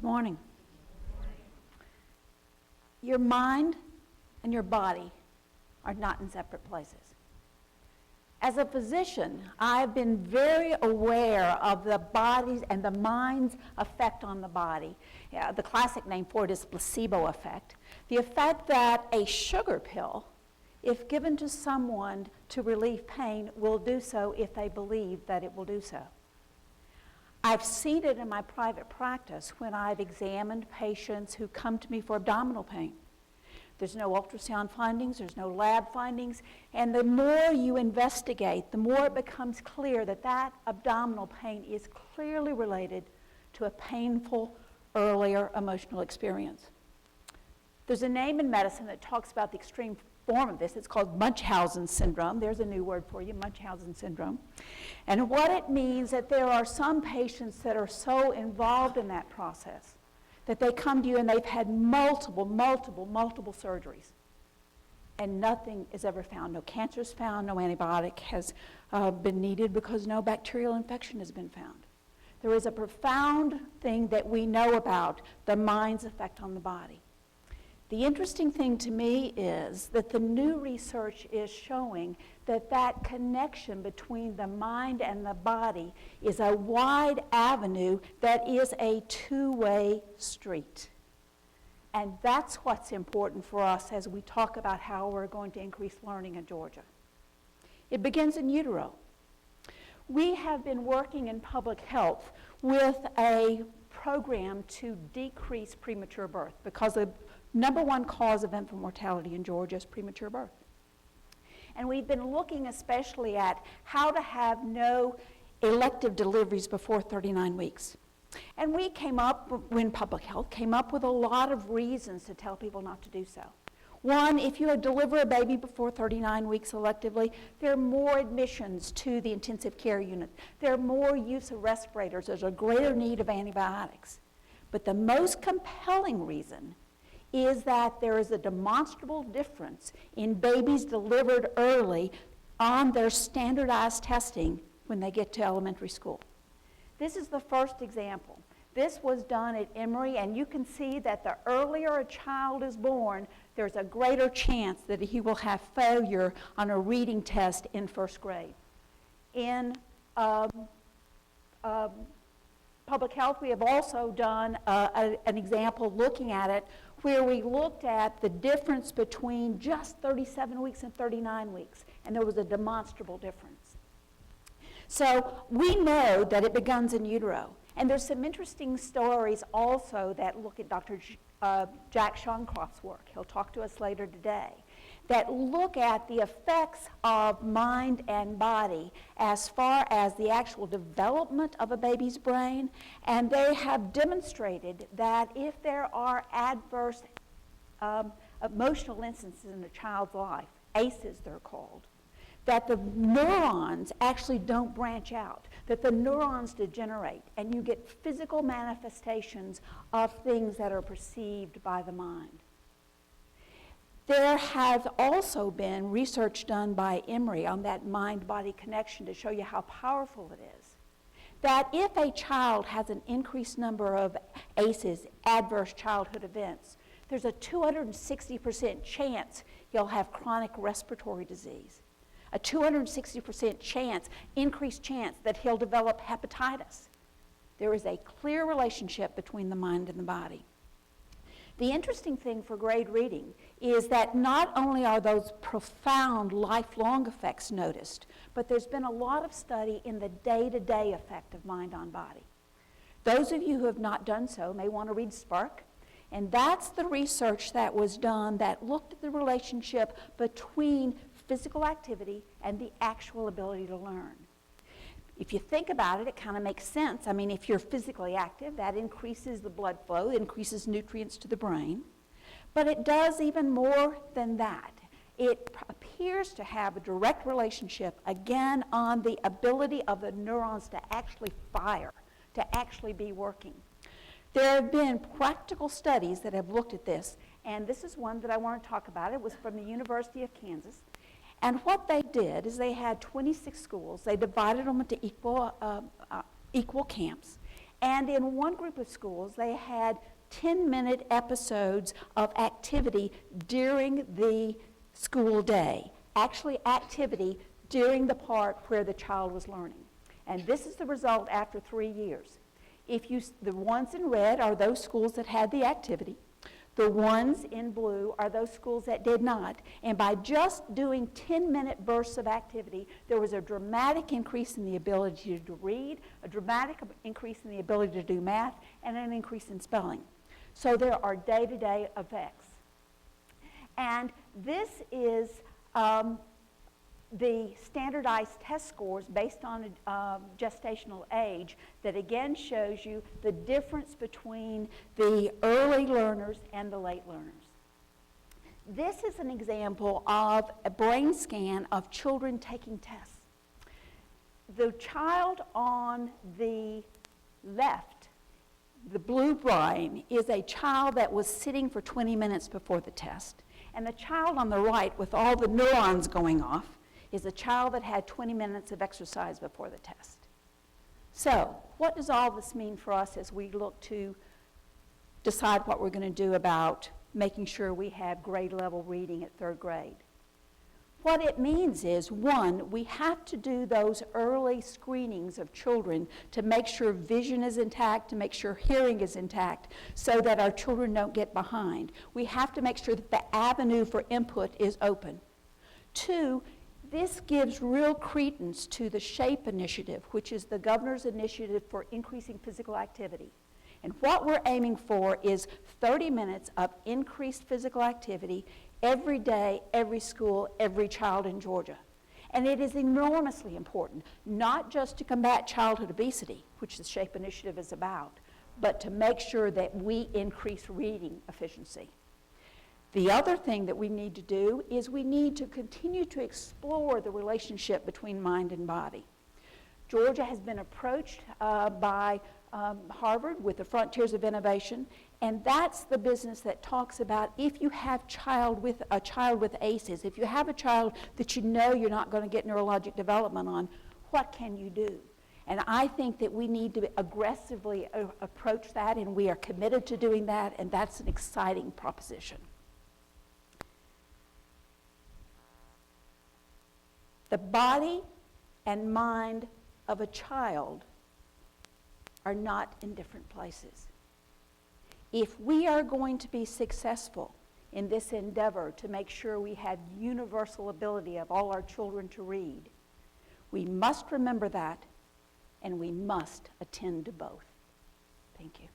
morning. Your mind and your body are not in separate places. As a physician, I've been very aware of the body's and the mind's effect on the body. The classic name for it is placebo effect. The effect that a sugar pill, if given to someone to relieve pain, will do so if they believe that it will do so. I've seen it in my private practice when I've examined patients who come to me for abdominal pain. There's no ultrasound findings, there's no lab findings, and the more you investigate, the more it becomes clear that that abdominal pain is clearly related to a painful earlier emotional experience. There's a name in medicine that talks about the extreme form of this. It's called Munchausen syndrome. There's a new word for you, Munchausen syndrome. And what it means that there are some patients that are so involved in that process that they come to you and they've had multiple surgeries. And nothing is ever found. No cancer is found, no antibiotic has been needed because no bacterial infection has been found. There is a profound thing that we know about the mind's effect on the body. The interesting thing to me is that the new research is showing that that connection between the mind and the body is a wide avenue that is a two-way street. And that's what's important for us as we talk about how we're going to increase learning in Georgia. It begins in utero. We have been working in public health with a program to decrease premature birth because the number one cause of infant mortality in Georgia is premature birth. And we've been looking especially at how to have no elective deliveries before 39 weeks. And we came up, when public health, came up with a lot of reasons to tell people not to do so. One, if you deliver a baby before 39 weeks electively, there are more admissions to the intensive care unit. There are more use of respirators. There's a greater need of antibiotics. But the most compelling reason is that there is a demonstrable difference in babies delivered early on their standardized testing when they get to elementary school. This is the first example. This was done at Emory, and you can see that the earlier a child is born, there's a greater chance that he will have failure on a reading test in first grade. In public health, we have also done an example looking at it where we looked at the difference between just 37 weeks and 39 weeks, and there was a demonstrable difference. So we know that it begins in utero, and there's some interesting stories also that look at Dr. Jack Shawcroft's work. He'll talk to us later today, that look at the effects of mind and body as far as the actual development of a baby's brain, and they have demonstrated that if there are adverse emotional instances in a child's life, ACEs they're called, that the neurons actually don't branch out, that the neurons degenerate, and you get physical manifestations of things that are perceived by the mind. There has also been research done by Emory on that mind-body connection to show you how powerful it is. That if a child has an increased number of ACEs, adverse childhood events, there's a 260% chance he'll have chronic respiratory disease. A 260% chance, increased chance that he'll develop hepatitis. There is a clear relationship between the mind and the body. The interesting thing for grade reading is that not only are those profound lifelong effects noticed, but there's been a lot of study in the day-to-day effect of mind on body. Those of you who have not done so may want to read Spark, and that's the research that was done that looked at the relationship between physical activity and the actual ability to learn. If you think about it, it kind of makes sense. I mean, if you're physically active, that increases the blood flow, increases nutrients to the brain. But it does even more than that. It appears to have a direct relationship, again, on the ability of the neurons to actually fire, to actually be working. There have been practical studies that have looked at this, and this is one that I want to talk about. It was from the University of Kansas. And what they did is they had 26 schools. They divided them into equal camps. And in one group of schools, they had 10-minute episodes of activity during the school day. Actually, activity during the part where the child was learning. And this is the result after 3 years. The ones in red are those schools that had the activity. The ones in blue are those schools that did not. And by just doing 10-minute bursts of activity, there was a dramatic increase in the ability to read, a dramatic increase in the ability to do math, and an increase in spelling. So there are day-to-day effects. And this is the standardized test scores based on gestational age that again shows you the difference between the early learners and the late learners. This is an example of a brain scan of children taking tests. The child on the left, the blue brain, is a child that was sitting for 20 minutes before the test. And the child on the right, with all the neurons going off, is a child that had 20 minutes of exercise before the test. So, what does all this mean for us as we look to decide what we're going to do about making sure we have grade level reading at 3rd grade? What it means is, one, we have to do those early screenings of children to make sure vision is intact, to make sure hearing is intact, so that our children don't get behind. We have to make sure that the avenue for input is open. 2, this gives real credence to the SHAPE initiative, which is the governor's initiative for increasing physical activity. And what we're aiming for is 30 minutes of increased physical activity every day, every school, every child in Georgia. And it is enormously important, not just to combat childhood obesity, which the SHAPE initiative is about, but to make sure that we increase reading efficiency. The other thing that we need to do is we need to continue to explore the relationship between mind and body. Georgia has been approached by Harvard with the Frontiers of Innovation, and that's the business that talks about if you have a child with ACEs, if you have a child that you know you're not going to get neurologic development on, what can you do? And I think that we need to aggressively approach that, and we are committed to doing that, and that's an exciting proposition. The body and mind of a child are not in different places. If we are going to be successful in this endeavor to make sure we have universal ability of all our children to read, we must remember that, and we must attend to both. Thank you.